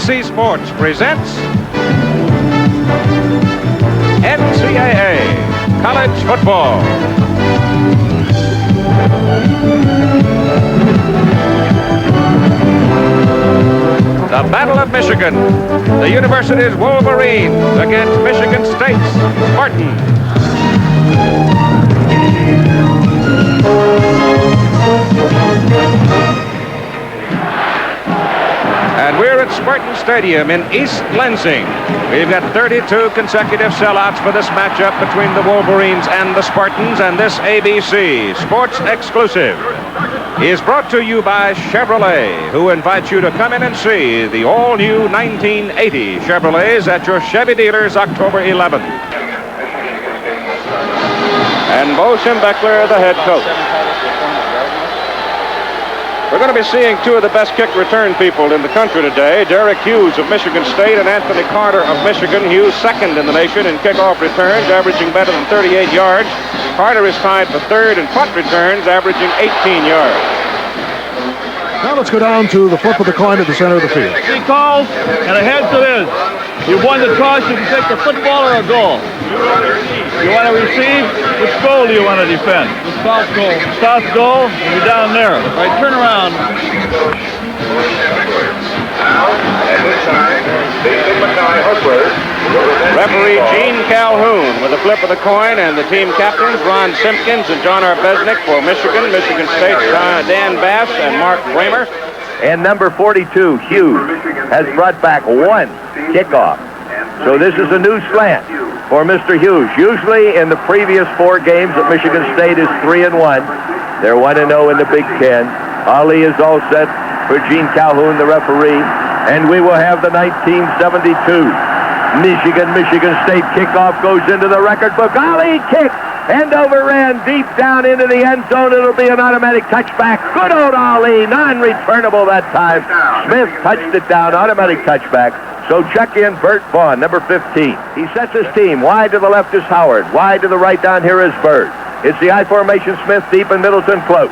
NBC Sports presents NCAA College Football. The Battle of Michigan. The university's Wolverines against Michigan State's Spartans. And we're at Spartan Stadium in East Lansing. We've got 32 consecutive sellouts for this matchup between the Wolverines and the Spartans, and this ABC Sports Exclusive is brought to you by Chevrolet, who invites you to come in and see the all-new 1980 Chevrolets at your Chevy dealers October 11th. And Bo Schembechler, the head coach. We're going to be seeing two of the best kick return people in the country today, Derek Hughes of Michigan State and Anthony Carter of Michigan. Hughes second in the nation in kickoff returns, averaging better than 38 yards. Carter is tied for third in punt returns, averaging 18 yards. Now let's go down to the flip of the coin at the center of the field. He calls, and a heads it is. You won the toss, you can take the football or a goal. You want to receive? Which goal do you want to defend? The south goal. South goal, you're down there. All right, turn around. Referee Gene Calhoun with a flip of the coin, and the team captains Ron Simpkins and John Arbesnick for Michigan. Michigan State's Dan Bass and Mark Bramer. And number 42, Hughes, has brought back one kickoff. So this is a new slant for Mr. Hughes. Usually in the previous four games at Michigan State is 3-1. They're 1-0 in the Big Ten. Ali is all set for Gene Calhoun, the referee. And we will have the 1972 Michigan State kickoff goes into the record book. Ali kicked and overran deep down into the end zone. It'll be an automatic touchback. Good old Ali, non-returnable that time. Smith touched it down, automatic touchback. So check in Bert Vaughn, number 15. He sets his team. Wide to the left is Howard. Wide to the right down here is Bird. It's the I formation, Smith deep and Middleton close.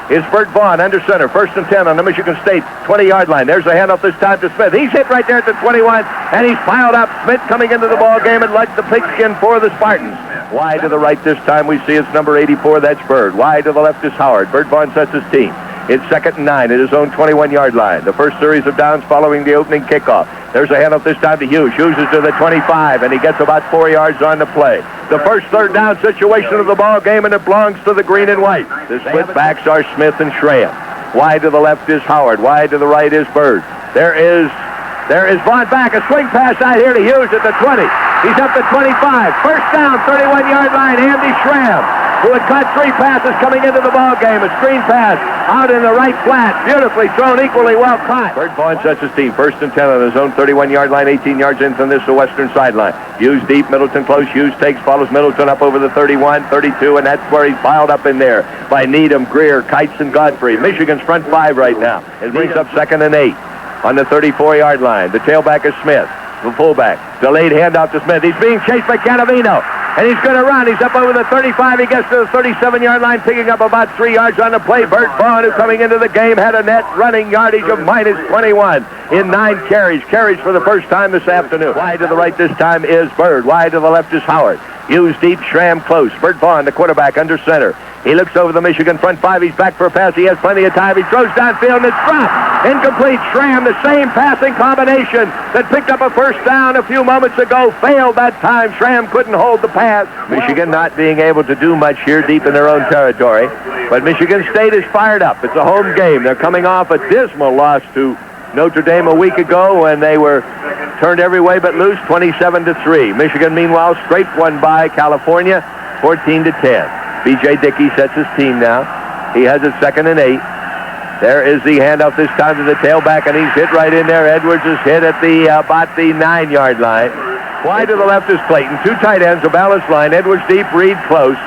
It's Bert Vaughn under center, 1st and 10 on the Michigan State 20-yard line. There's a handoff this time to Smith. He's hit right there at the 21, and he's piled up. Smith coming into the ball game and led the pigskin for the Spartans. Wide to the right this time we see it's number 84, that's Bird. Wide to the left is Howard. Bert Vaughn sets his team. It's 2nd and 9 at his own 21-yard line. The first series of downs following the opening kickoff. There's a handoff this time to Hughes. Hughes is to the 25, and he gets about 4 yards on the play. The first third down situation of the ball game, and it belongs to the green and white. The split backs are Smith and Schramm. Wide to the left is Howard. Wide to the right is Bird. There is Vaughn back. A swing pass out here to Hughes at the 20. He's up to 25. First down, 31-yard line, Andy Schramm, who had caught 3 passes coming into the ball game. A screen pass out in the right flat. Beautifully thrown, equally well caught. Bert Vaughn sets his team. 1st and 10 on his own 31-yard line, 18 yards in from this, the western sideline. Hughes deep, Middleton close. Hughes takes, follows Middleton up over the 31, 32, and that's where he's piled up in there by Needham, Greer, Kites, and Godfrey. Michigan's front 5 right now. It brings up 2nd and 8 on the 34-yard line. The tailback is Smith, the fullback. Delayed handoff to Smith. He's being chased by Canavino, and he's going to run. He's up over the 35. He gets to the 37-yard line, picking up about 3 yards on the play. Bert Vaughn, who coming into the game, had a net running yardage of minus 21 in 9 carries. Carries for the first time this afternoon. Wide to the right this time is Bird. Wide to the left is Howard. Hughes deep, Schramm close. Bert Vaughn, the quarterback, under center. He looks over the Michigan front 5. He's back for a pass. He has plenty of time. He throws downfield, and it's dropped. Incomplete. Schramm, the same passing combination that picked up a first down a few moments ago, failed that time. Schramm couldn't hold the pass. Michigan not being able to do much here deep in their own territory. But Michigan State is fired up. It's a home game. They're coming off a dismal loss to Notre Dame a week ago when they were turned every way but loose, 27-3. Michigan, meanwhile, scraped one by California, 14-10. B.J. Dickey sets his team now. He has it 2nd and 8. There is the handoff this time to the tailback, and he's hit right in there. Edwards is hit at the about the 9-yard line. Wide to the left is Clayton. 2 tight ends, a balanced line. Edwards deep, Reed close.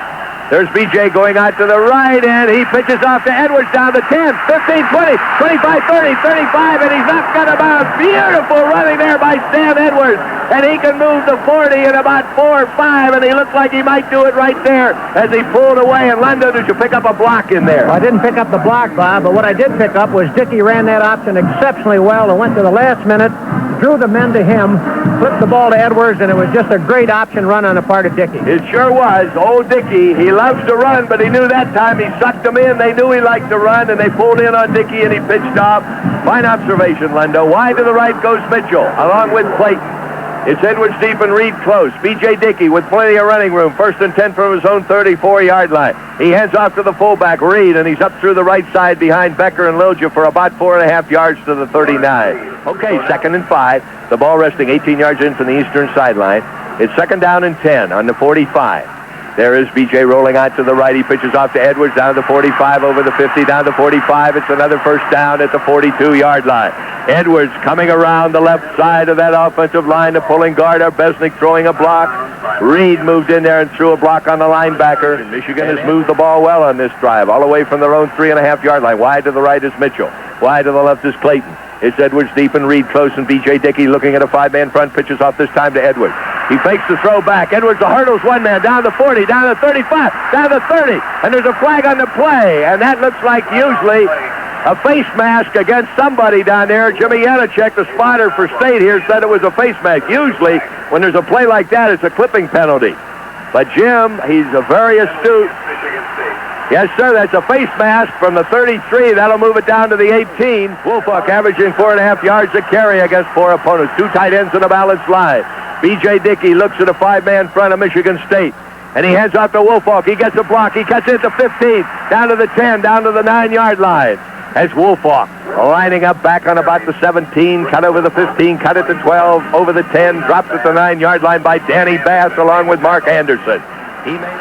There's B.J. going out to the right, and he pitches off to Edwards down the 10, 15, 20, 25, 30, 35, and he's knocked out of bounds. Beautiful running there by Stan Edwards, and he can move the 40 in about 4 or 5, and he looks like he might do it right there as he pulled away. And London, did you pick up a block in there? Well, I didn't pick up the block, Bob, but what I did pick up was Dickey ran that option exceptionally well and went to the last minute drew the men to him, flipped the ball to Edwards, and it was just a great option run on the part of Dickey. It sure was. Old Dickey, he loves to run, but he knew that time he sucked them in. They knew he liked to run, and they pulled in on Dickey, and he pitched off. Fine observation, Lendo. Wide to the right goes Mitchell, along with Clayton. It's Edwards deep and Reed close. B.J. Dickey with plenty of running room. 1st and 10 from his own 34-yard line. He hands off to the fullback, Reed, and he's up through the right side behind Becker and Lilja for about 4.5 yards to the 39. Okay, 2nd and 5. The ball resting 18 yards in from the eastern sideline. It's 2nd down and 10 on the 45. There is B.J. rolling out to the right. He pitches off to Edwards down to the 45, over the 50, down to the 45. It's another first down at the 42-yard line. Edwards coming around the left side of that offensive line. The pulling guard, Besnick throwing a block. Reed moved in there and threw a block on the linebacker. And Michigan has moved the ball well on this drive, all the way from their own 3.5-yard line. Wide to the right is Mitchell. Wide to the left is Clayton. It's Edwards deep and Reed close, and B.J. Dickey looking at a 5-man front, pitches off this time to Edwards. He fakes the throw back. Edwards hurdles one man down to 40, down to 35, down to 30, and there's a flag on the play, and that looks like usually a face mask against somebody down there. Jimmy Yanacek, the spotter for State here, said it was a face mask. Usually, when there's a play like that, it's a clipping penalty. But Jim, he's a very astute. Yes, sir, that's a face mask from the 33. That'll move it down to the 18. Woolfolk averaging 4.5 yards a carry against 4 opponents. 2 tight ends in a balanced line. B.J. Dickey looks at a 5-man front of Michigan State, and he hands off to Woolfolk. He gets a block. He cuts it to 15, down to the 10, down to the 9-yard line. As Woolfolk lining up back on about the 17, cut over the 15, cut it to 12, over the 10, dropped at the 9-yard line by Danny Bass along with Mark Anderson.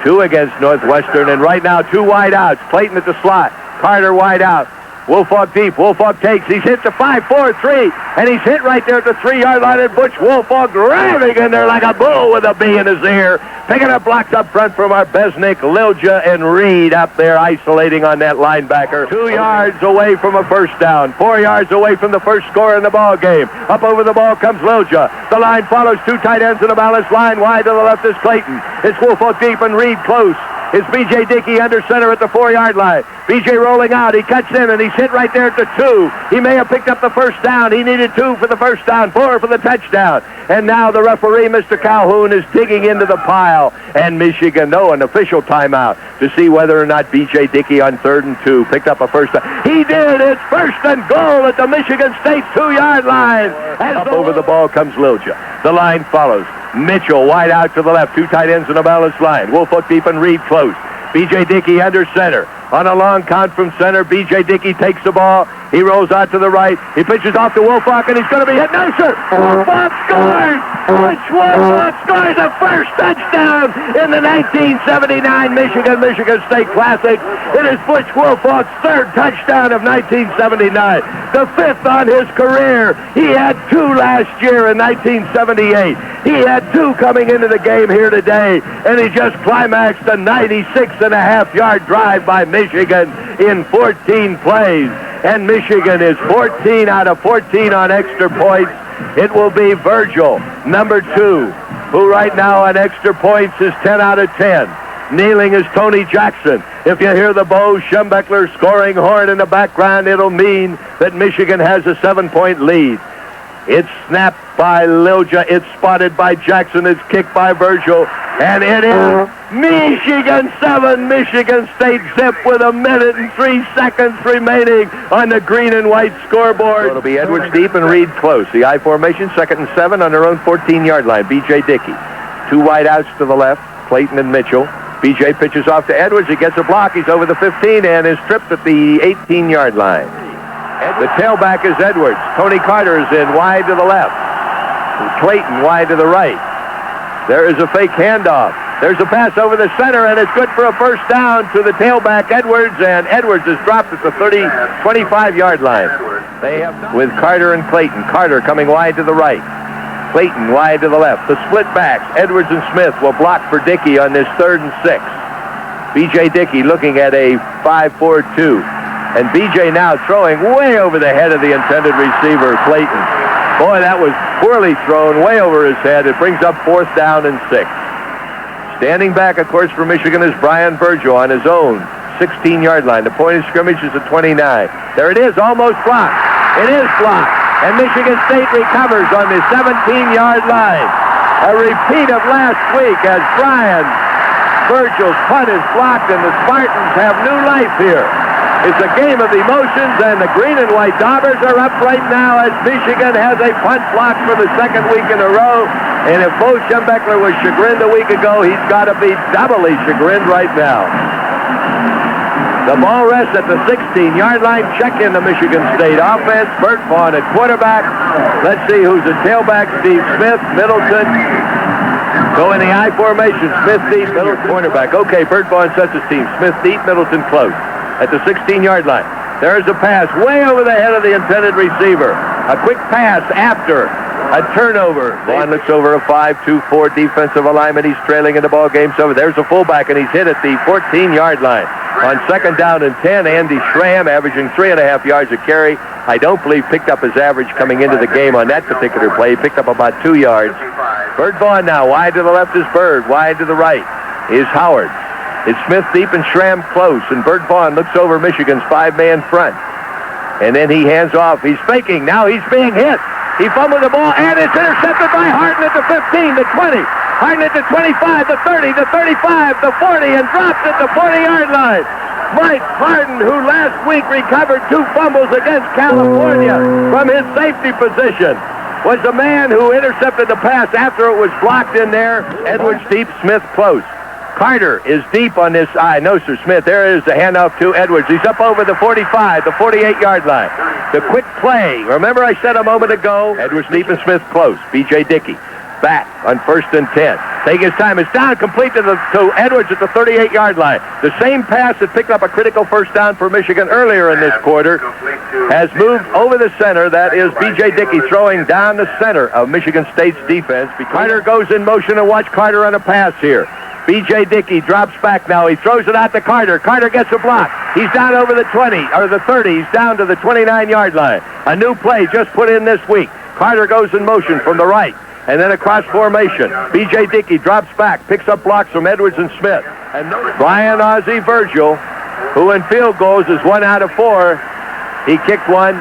2 against Northwestern, and right now 2 wide outs. Clayton at the slot, Carter wide out. Woolfolk deep. Woolfolk takes. He's hit the 5-4-3, and he's hit right there at the 3-yard line. And Butch Woolfolk driving in there like a bull with a bee in his ear, picking up blocks up front from our Besnick, Lilja, and Reed up there isolating on that linebacker. 2 yards away from a first down. 4 yards away from the first score in the ball game. Up over the ball comes Lilja. The line follows 2 tight ends in a balanced line. Wide to the left is Clayton. It's Woolfolk deep and Reed close. It's B.J. Dickey under center at the 4-yard line. B.J. rolling out. He cuts in, and he's hit right there at the 2. He may have picked up the first down. He needed 2 for the first down, 4 for the touchdown. And now the referee, Mr. Calhoun, is digging into the pile. And Michigan, an official timeout to see whether or not B.J. Dickey on 3rd and 2 picked up a first down. He did. It's 1st and goal at the Michigan State 2-yard line. And up over the ball comes Lilja. The line follows. Mitchell wide out to the left. 2 tight ends in a balanced line. Woolfolk deep and Reed close. B.J. Dickey under center. On a long count from center, B.J. Dickey takes the ball. He rolls out to the right. He pitches off to Woolfolk, and he's going to be hit. No, sir! Woolfolk scores! Butch Woolfolk scores a first touchdown in the 1979 Michigan State Classic. It is Butch Woolfolk's 3rd touchdown of 1979. The 5th on his career. He had 2 last year in 1978. He had 2 coming into the game here today, and he just climaxed a 96.5-yard drive by Michigan in 14 plays. And Michigan is 14 out of 14 on extra points. It will be Virgil, number 2, who right now on extra points is 10 out of 10. Kneeling is Tony Jackson. If you hear the Bo Schembechler scoring horn in the background, it'll mean that Michigan has a 7-point lead. It's snapped by Lilja. It's spotted by Jackson. It's kicked by Virgil. And it is Michigan 7, Michigan State zip with 1 minute and 3 seconds remaining on the green and white scoreboard. It'll be Edwards deep and Reed close. The I formation, 2nd and 7 on their own 14-yard line. B.J. Dickey. 2 wide outs to the left, Clayton and Mitchell. B.J. pitches off to Edwards. He gets a block. He's over the 15 and is tripped at the 18-yard line. The tailback is Edwards. Tony Carter is in wide to the left. Clayton wide to the right. There is a fake handoff. There's a pass over the center, and it's good for a first down to the tailback, Edwards, and Edwards is dropped at the 25-yard line. They have with Carter and Clayton. Carter coming wide to the right. Clayton wide to the left. The split backs, Edwards and Smith, will block for Dickey on this 3rd and 6. B.J. Dickey looking at a 5-4-2. And B.J. now throwing way over the head of the intended receiver, Clayton. Boy, that was poorly thrown, way over his head. It brings up 4th down and 6. Standing back, of course, for Michigan is Brian Virgil on his own 16-yard line. The point of scrimmage is at 29. There it is, almost blocked. It is blocked. And Michigan State recovers on the 17-yard line. A repeat of last week as Brian Virgil's punt is blocked and the Spartans have new life here. It's a game of emotions, and the green and white Daubers are up right now as Michigan has a punt block for the second week in a row. And if Bo Schembechler was chagrined a week ago, he's got to be doubly chagrined right now. The ball rests at the 16-yard line. Check in the Michigan State offense. Bert Vaughn at quarterback. Let's see who's at tailback. Steve Smith, Middleton. Go in the I formation. Smith deep, Middleton cornerback. Okay, Bert Vaughn sets his team. Smith deep, Middleton close. At the 16-yard line. There's a pass way over the head of the intended receiver. A quick pass after a turnover. Vaughn looks over a 5-2-4 defensive alignment. He's trailing in the ball game. So there's a fullback, and he's hit at the 14-yard line. On second down and 10, Andy Schramm averaging 3.5 yards a carry. I don't believe picked up his average coming into the game on that particular play. He picked up about 2 yards. Bert Vaughn now. Wide to the left is Bird. Wide to the right is Howard. It's Smith deep and Schramm close, and Bert Vaughn looks over Michigan's 5-man front. And then he hands off. He's faking. Now he's being hit. He fumbled the ball, and it's intercepted by Harden at the 15, the 20. Harden at the 25, the 30, the 35, the 40, and drops at the 40-yard line. Mike Harden, who last week recovered 2 fumbles against California from his safety position, was the man who intercepted the pass after it was blocked in there. Edwards deep, Smith close. Carter is deep on this eye. No, Sir Smith. There is the handoff to Edwards. He's up over the 45, the 48-yard line. The quick play. Remember I said a moment ago, Edwards deep and Smith close. B.J. Dickey back on 1st and 10. Taking his time. It's down complete to Edwards at the 38-yard line. The same pass that picked up a critical first down for Michigan earlier in this quarter has moved over the center. That is B.J. Dickey throwing down the center of Michigan State's defense. Carter goes in motion, and watch Carter on a pass here. B.J. Dickey drops back now. He throws it out to Carter. Carter gets a block. He's down over the 20, or the 30. He's down to the 29-yard line. A new play just put in this week. Carter goes in motion from the right, and then across formation. B.J. Dickey drops back, picks up blocks from Edwards and Smith. And Brian Ozzie Virgil, who in field goals is 1 out of 4. He kicked one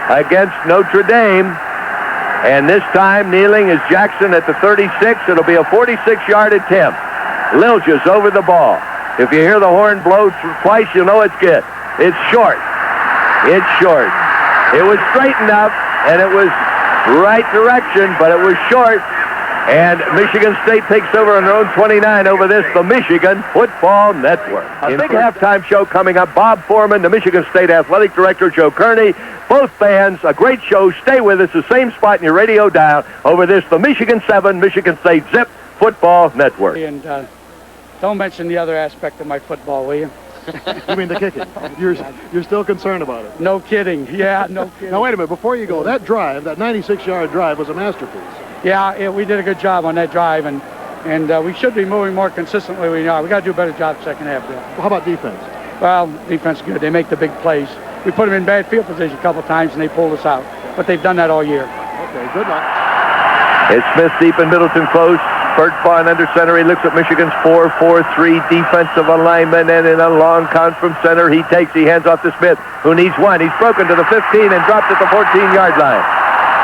against Notre Dame. And this time kneeling is Jackson at the 36. It'll be a 46-yard attempt. Liljas over the ball. If you hear the horn blow twice, you know it's good. It's short. It's short. It was straight enough, and it was right direction, but it was short. And Michigan State takes over on their own 29 over this, the Michigan Football Network. A big halftime show coming up. Bob Foreman, the Michigan State Athletic Director, Joe Kearney. Both fans, a great show. Stay with us, the same spot in your radio dial over this, the Michigan 7, Michigan State Zip Football Network. And don't mention the other aspect of my football, will you? You mean the kicking? You're still concerned about it? No kidding. Yeah, no kidding. Now, wait a minute. Before you go, that drive, that 96-yard drive was a masterpiece. Yeah, we did a good job on that drive, and we should be moving more consistently. We got to do a better job second half. Well, how about defense? Well, defense is good. They make the big plays. We put them in bad field position a couple times, and they pulled us out. But they've done that all year. Okay, good luck. It's Smith deep and Middleton close. Bert Vaughn under center. He looks at Michigan's 4-4-3 defensive alignment, and in a long count from center, he hands off to Smith, who needs one. He's broken to the 15 and dropped at the 14-yard line.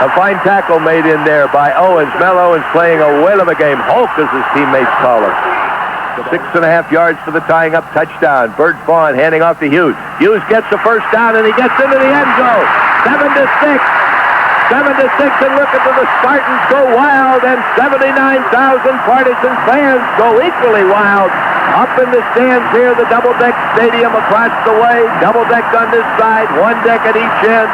A fine tackle made in there by Owens. Mel Owens playing a whale of a game. Hulk, as his teammates call him. 6.5 yards for the tying up touchdown. Bert Vaughn handing off to Hughes. Hughes gets the first down, and he gets into the end zone. 7-6. 7-6, and look at the Spartans go wild, and 79,000 partisan fans go equally wild. Up in the stands here, the double-deck stadium across the way, double-decked on this side, one deck at each end.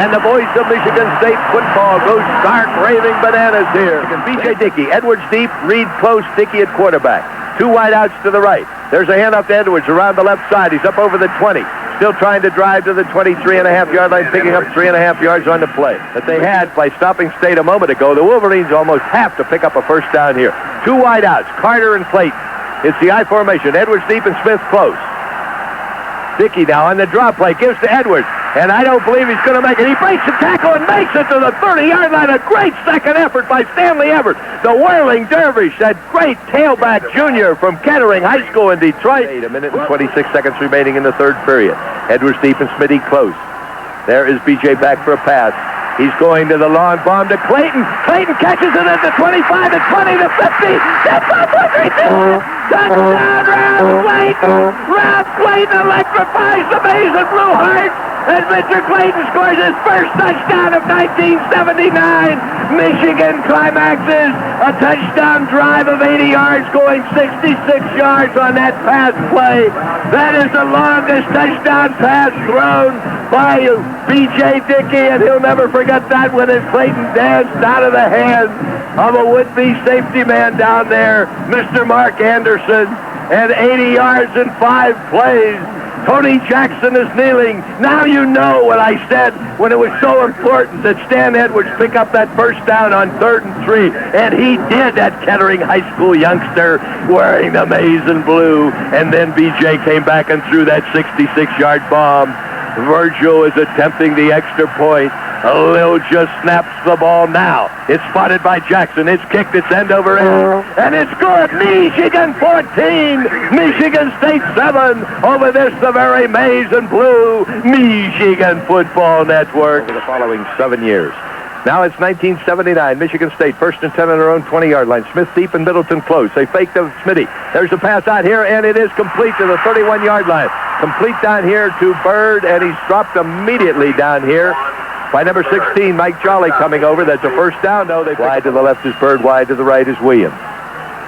And the voice of Michigan State football goes stark raving bananas here. B.J. Dickey, Edwards deep, Reed close, Dickey at quarterback. 2 wideouts to the right. There's a handoff to Edwards around the left side. He's up over the 20. Still trying to drive to the 23.5-yard line, picking up 3.5 yards on the play that they had by stopping State a moment ago. The Wolverines almost have to pick up a first down here. 2 wideouts, Carter and Clayton. It's the I formation. Edwards deep and Smith close. Dickey now on the drop play, gives to Edwards, and I don't believe he's going to make it. He breaks the tackle and makes it to the 30-yard line. A great second effort by Stanley Everett, the whirling dervish, that great tailback junior from Kettering High School in Detroit. 1 minute and 26 seconds remaining in the third period. Edwards deep and Smitty close. There is B.J. back for a pass. He's going to the long bomb to Clayton. Clayton catches it at the 25, the 20, the 50. That's up for 3-2. Touchdown, Ralph Clayton. Ralph Clayton electrifies the Maize and Blue Hearts. And Mr. Clayton scores his first touchdown of 1979. Michigan climaxes a touchdown drive of 80 yards, going 66 yards on that pass play. That is the longest touchdown pass thrown by B.J. Dickey, and he'll never forget that when Clayton danced out of the hands of a would-be safety man down there, Mr. Mark Anderson, and 80 yards in 5 plays. Tony Jackson is kneeling. Now you know what I said when it was so important that Stan Edwards pick up that first down on 3rd and 3. And he did, that Kettering High School youngster wearing the maize and blue. And then B.J. came back and threw that 66-yard bomb. Virgil is attempting the extra point. Lil just snaps the ball now. It's spotted by Jackson. It's kicked. It's end over end. And it's good. Michigan 14. Michigan State 7 over this, the very maize and blue Michigan Football Network. Over the following 7 years. Now it's 1979. Michigan State, 1st and 10 on their own 20-yard line. Smith deep and Middleton close. They fake to Smitty. There's a pass out here, and it is complete to the 31-yard line. Complete down here to Bird, and he's dropped immediately down here by number 16, Mike Jolly coming over. That's a first down. No, they wide to the left is Bird, wide to the right is Williams.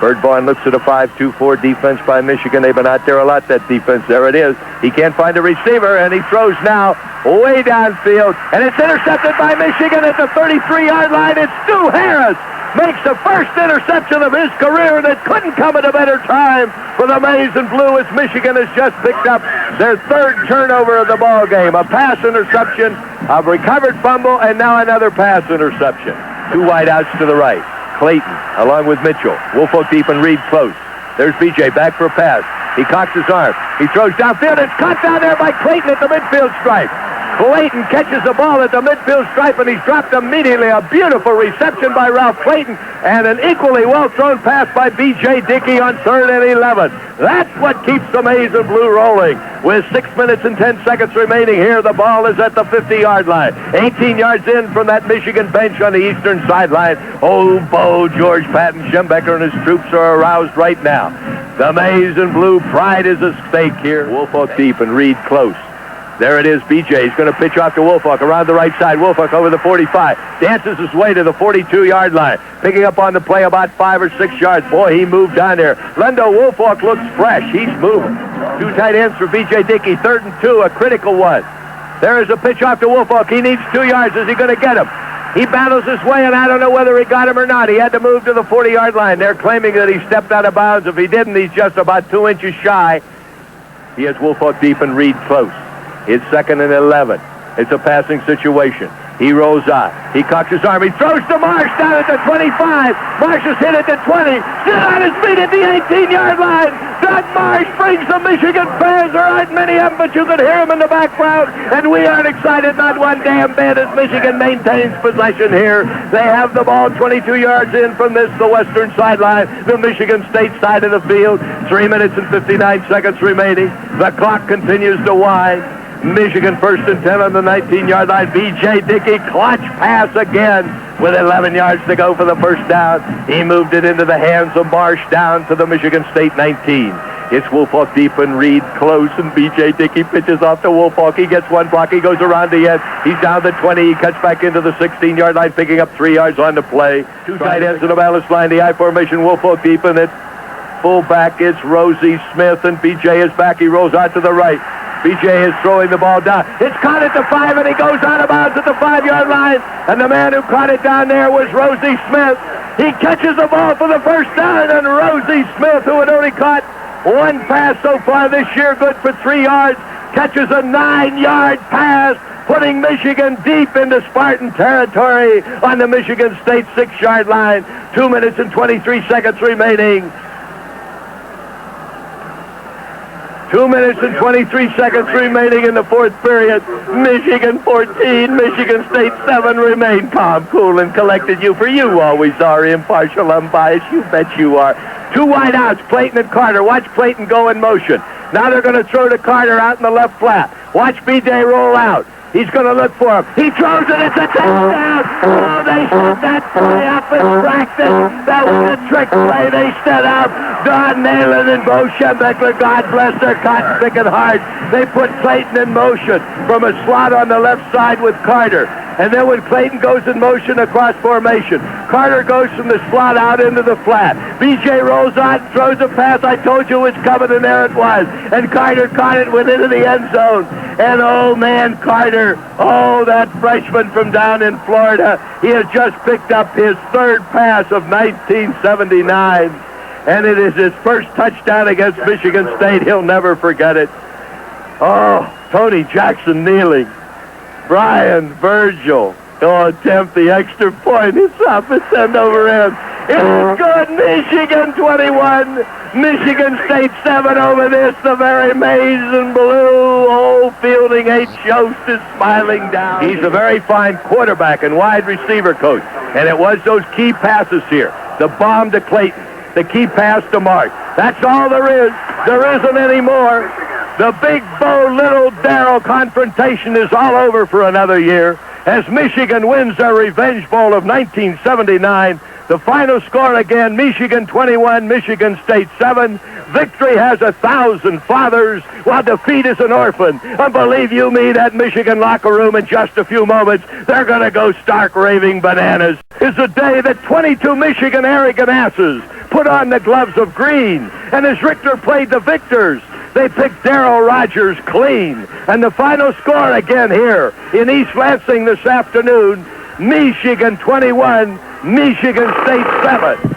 Bird Vaughn looks at a 5-2-4 defense by Michigan. They've been out there a lot, that defense. There it is. He can't find a receiver, and he throws now way downfield, and it's intercepted by Michigan at the 33-yard line. It's Stu Harris. Makes the first interception of his career that couldn't come at a better time for the Maize and Blue, as Michigan has just picked up their 3rd turnover of the ball game. A pass interception, a recovered fumble, and now another pass interception. 2 wideouts to the right. Clayton along with Mitchell. Woolfolk deep and Reed close. There's B.J. back for a pass. He cocks his arm. He throws downfield. It's caught down there by Clayton at the midfield stripe. Clayton catches the ball at the midfield stripe, and he's dropped immediately. A beautiful reception by Ralph Clayton, and an equally well-thrown pass by B.J. Dickey on 3rd and 11. That's what keeps the Maize and Blue rolling. With 6 minutes and 10 seconds remaining here, the ball is at the 50-yard line. 18 yards in from that Michigan bench on the eastern sideline. Oh, Bo, George Patton, Schembecker, and his troops are aroused right now. The Maize and Blue pride is at stake here. Woolfolk deep and Reed close. There it is, B.J. He's going to pitch off to Woolfolk around the right side. Woolfolk over the 45. Dances his way to the 42-yard line. Picking up on the play about 5 or 6 yards. Boy, he moved down there. Lendo Woolfolk looks fresh. He's moving. 2 tight ends for B.J. Dickey. 3rd and 2, a critical one. There is a pitch off to Woolfolk. He needs 2 yards. Is he going to get him? He battles his way, and I don't know whether he got him or not. He had to move to the 40-yard line. They're claiming that he stepped out of bounds. If he didn't, he's just about 2 inches shy. He has Woolfolk deep and Reed close. It's 2nd and 11. It's a passing situation. He rolls out. He cocks his arm. He throws to Marsh down at the 25. Marsh is hit at the 20. Still on his feet at the 18-yard line. Doug Marsh brings the Michigan fans. There aren't many of them, but you can hear them in the background. And we aren't excited not one damn bit as Michigan maintains possession here. They have the ball 22 yards in from this, the western sideline, the Michigan State side of the field. 3 minutes and 59 seconds remaining. The clock continues to wind. Michigan 1st and 10 on the 19-yard line. B.J. Dickey clutch pass again with 11 yards to go for the first down. He moved it into the hands of Marsh down to the Michigan State 19. It's Woolfolk deep and Reed close, and B.J. Dickey pitches off to Woolfolk. He gets one block. He goes around the end. He's down the 20. He cuts back into the 16-yard line, picking up 3 yards on the play. 2 tight ends in the balanced line. The I formation, Woolfolk deep, and it fullback. It's Rosie Smith, and B.J. is back. He rolls out to the right. B.J. is throwing the ball down. It's caught at the 5, and he goes out of bounds at the 5-yard line. And the man who caught it down there was Rosie Smith. He catches the ball for the first down, and Rosie Smith, who had only caught 1 pass so far this year, good for 3 yards, catches a 9-yard pass, putting Michigan deep into Spartan territory on the Michigan State 6-yard line. 2 minutes and 23 seconds remaining. 2 minutes and 23 seconds remaining in the 4th period. Michigan 14, Michigan State 7. Remain calm, cool, and collected. You, for you always are impartial, unbiased. You bet you are. 2 wideouts, Clayton and Carter. Watch Clayton go in motion. Now they're going to throw to Carter out in the left flat. Watch B.J. roll out. He's going to look for him. He throws it. It's a touchdown. Oh, they set that play up in practice. That was a trick play they set up. Don Nalen and Bo Schembechler, God bless their cotton-picking heart. They put Clayton in motion from a slot on the left side with Carter. And then when Clayton goes in motion across formation, Carter goes from the slot out into the flat. BJ rolls on, throws a pass. I told you it was coming, and there it was. And Carter caught it, went into the end zone. And oh man, Carter, oh, that freshman from down in Florida, he has just picked up his third pass of 1979. And it is his first touchdown against Michigan State. He'll never forget it. Oh, Tony Jackson kneeling. Brian Virgil will attempt the extra point. It's up. It's end over end. It's good. Michigan 21. Michigan State 7 over this. The very maize and blue. Old Fielding H. Yost is smiling down. He's a very fine quarterback and wide receiver coach. And it was those key passes here. The bomb to Clayton. The key pass to Mark. That's all there is. There isn't any more. The Big Bo, Little Darrell confrontation is all over for another year as Michigan wins their Revenge Bowl of 1979. The final score again, Michigan 21, Michigan State 7. Victory has 1,000 fathers, while defeat is an orphan. And believe you me, that Michigan locker room in just a few moments, they're going to go stark raving bananas. It's a day that 22 Michigan arrogant asses put on the gloves of green. And as Richter played the victors, they picked Darrell Rogers clean. And the final score again here in East Lansing this afternoon, Michigan 21, Michigan State 7.